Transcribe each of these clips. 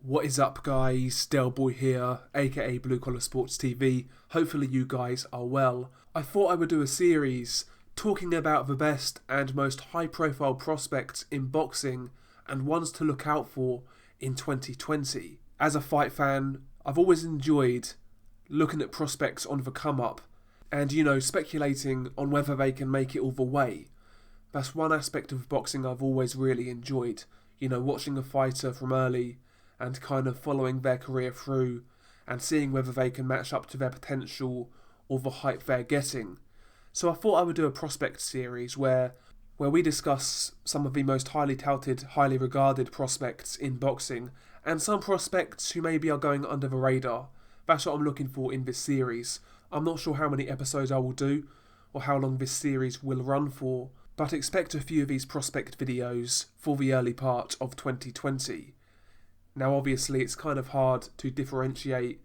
What is up, guys? Del Boy here, aka Blue Collar Sports TV. Hopefully you guys are well. I thought I would do a series talking about the best and most high profile prospects in boxing and ones to look out for in 2020. As a fight fan, I've always enjoyed looking at prospects on the come up and, speculating on whether they can make it all the way. That's one aspect of boxing I've always really enjoyed. Watching a fighter from early and kind of following their career through and seeing whether they can match up to their potential or the hype they're getting. So I thought I would do a prospect series where we discuss some of the most highly touted, highly regarded prospects in boxing and some prospects who maybe are going under the radar. That's what I'm looking for in this series. I'm not sure how many episodes I will do or how long this series will run for, but expect a few of these prospect videos for the early part of 2020. Now obviously it's kind of hard to differentiate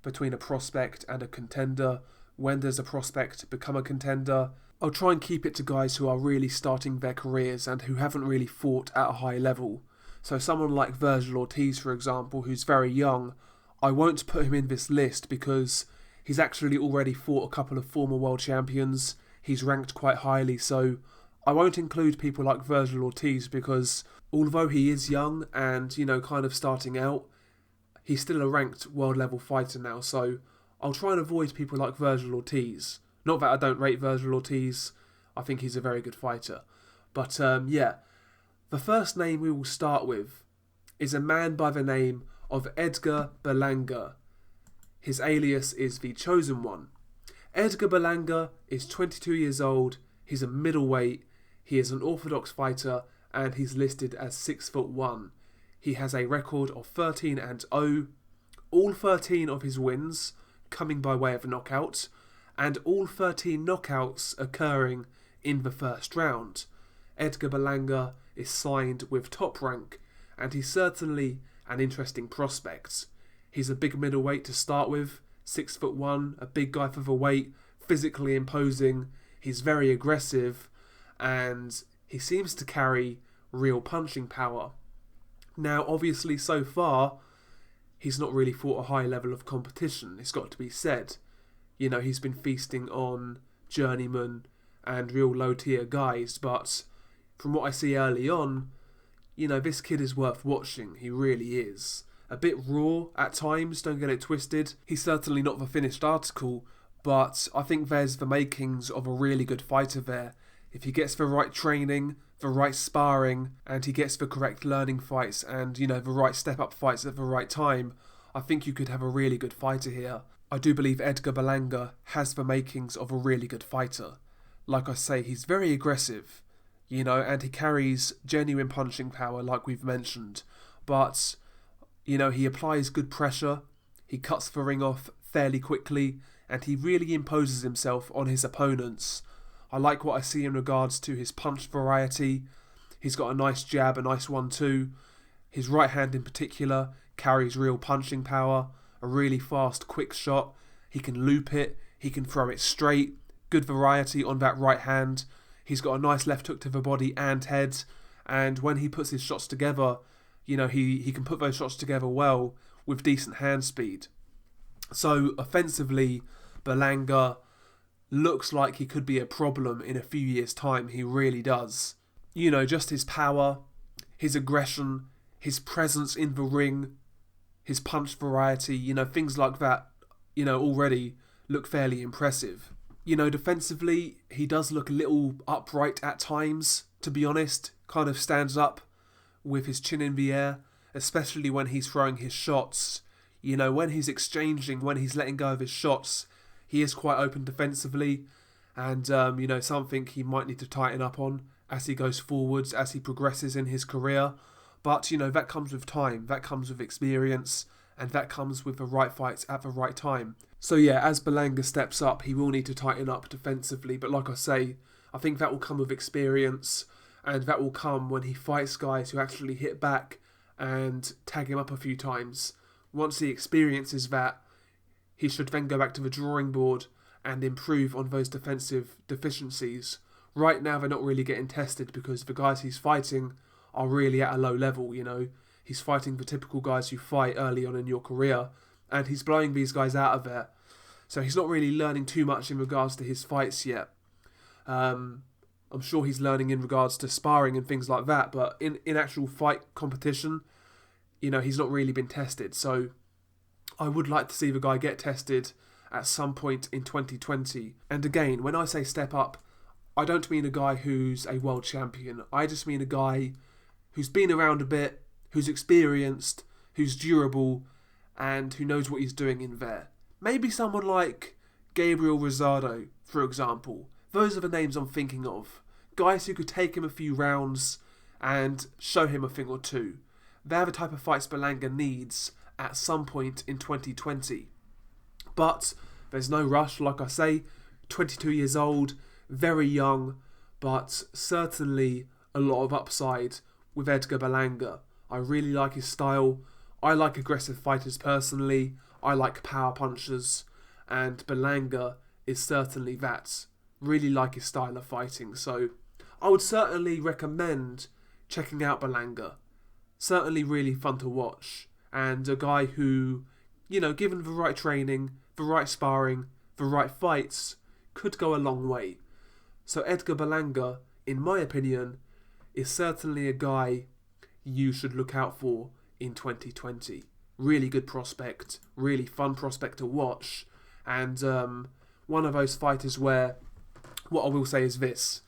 between a prospect and a contender. When does a prospect become a contender? I'll try and keep it to guys who are really starting their careers and who haven't really fought at a high level. So someone like Virgil Ortiz, for example, who's very young, I won't put him in this list because he's actually already fought a couple of former world champions. He's ranked quite highly, so I won't include people like Virgil Ortiz because although he is young and, kind of starting out, he's still a ranked world level fighter now, so I'll try and avoid people like Virgil Ortiz. Not that I don't rate Virgil Ortiz, I think he's a very good fighter. But the first name we will start with is a man by the name of Edgar Berlanga. His alias is The Chosen One. Edgar Berlanga is 22 years old, he's a middleweight, he is an orthodox fighter, and he's listed as 6'1". He has a record of 13-0, all 13 of his wins coming by way of knockout, and all 13 knockouts occurring in the first round. Edgar Berlanga is signed with Top Rank, and he's certainly an interesting prospect. He's a big middleweight to start with, 6'1", a big guy for the weight, physically imposing, he's very aggressive, and he seems to carry real punching power. Now, obviously, so far, he's not really fought a high level of competition, it's got to be said. He's been feasting on journeymen and real low-tier guys, but from what I see early on, this kid is worth watching, he really is. A bit raw at times, don't get it twisted. He's certainly not the finished article, but I think there's the makings of a really good fighter there. If he gets the right training, the right sparring, and he gets the correct learning fights and, the right step-up fights at the right time, I think you could have a really good fighter here. I do believe Edgar Berlanga has the makings of a really good fighter. Like I say, he's very aggressive, and he carries genuine punching power like we've mentioned. But, he applies good pressure, he cuts the ring off fairly quickly, and he really imposes himself on his opponents. I like what I see in regards to his punch variety. He's got a nice jab, a nice 1-2. His right hand in particular carries real punching power, a really fast, quick shot. He can loop it, he can throw it straight. Good variety on that right hand. He's got a nice left hook to the body and head. And when he puts his shots together, he can put those shots together well with decent hand speed. So offensively, Berlanga looks like he could be a problem in a few years' time. He really does. Just his power, his aggression, his presence in the ring, his punch variety, things like that, already look fairly impressive. Defensively, he does look a little upright at times, to be honest. Kind of stands up with his chin in the air, especially when he's throwing his shots. When he's exchanging, when he's letting go of his shots, he is quite open defensively, and something he might need to tighten up on as he goes forwards, as he progresses in his career. But that comes with time, that comes with experience, and that comes with the right fights at the right time. So as Berlanga steps up, he will need to tighten up defensively, but like I say, I think that will come with experience, and that will come when he fights guys who actually hit back and tag him up a few times. Once he experiences that, he should then go back to the drawing board and improve on those defensive deficiencies. Right now they're not really getting tested because the guys he's fighting are really at a low level, He's fighting for typical guys who fight early on in your career, and he's blowing these guys out of there. So he's not really learning too much in regards to his fights yet. I'm sure he's learning in regards to sparring and things like that, but in actual fight competition, he's not really been tested. So I would like to see the guy get tested at some point in 2020. And again, when I say step up, I don't mean a guy who's a world champion. I just mean a guy who's been around a bit, who's experienced, who's durable, and who knows what he's doing in there. Maybe someone like Gabriel Rosado, for example. Those are the names I'm thinking of. Guys who could take him a few rounds and show him a thing or two. They're the type of fights Berlanga needs at some point in 2020. But there's no rush, like I say. 22 years old, very young, but certainly a lot of upside with Edgar Berlanga. I really like his style. I like aggressive fighters personally. I like power punchers, and Berlanga is certainly that. Really like his style of fighting, so I would certainly recommend checking out Berlanga. Certainly really fun to watch, and a guy who, given the right training, the right sparring, the right fights, could go a long way. So Edgar Berlanga, in my opinion, is certainly a guy you should look out for in 2020. Really good prospect, really fun prospect to watch, and one of those fighters where, what I will say is this: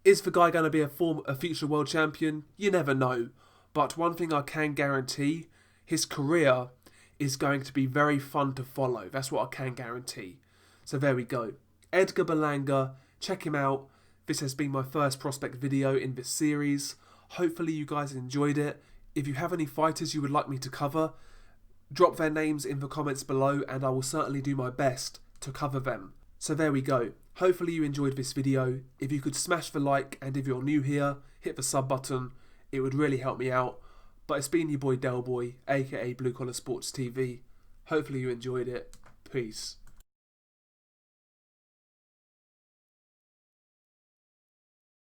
is the guy going to be a future world champion? You never know, but one thing I can guarantee, his career is going to be very fun to follow. That's what I can guarantee. So there we go. Edgar Berlanga, check him out. This has been my first prospect video in this series. Hopefully you guys enjoyed it. If you have any fighters you would like me to cover, drop their names in the comments below and I will certainly do my best to cover them. So there we go. Hopefully you enjoyed this video. If you could smash the like, and if you're new here, hit the sub button. It would really help me out. But it's been your boy Delboy, aka Blue Collar Sports TV. Hopefully you enjoyed it. Peace.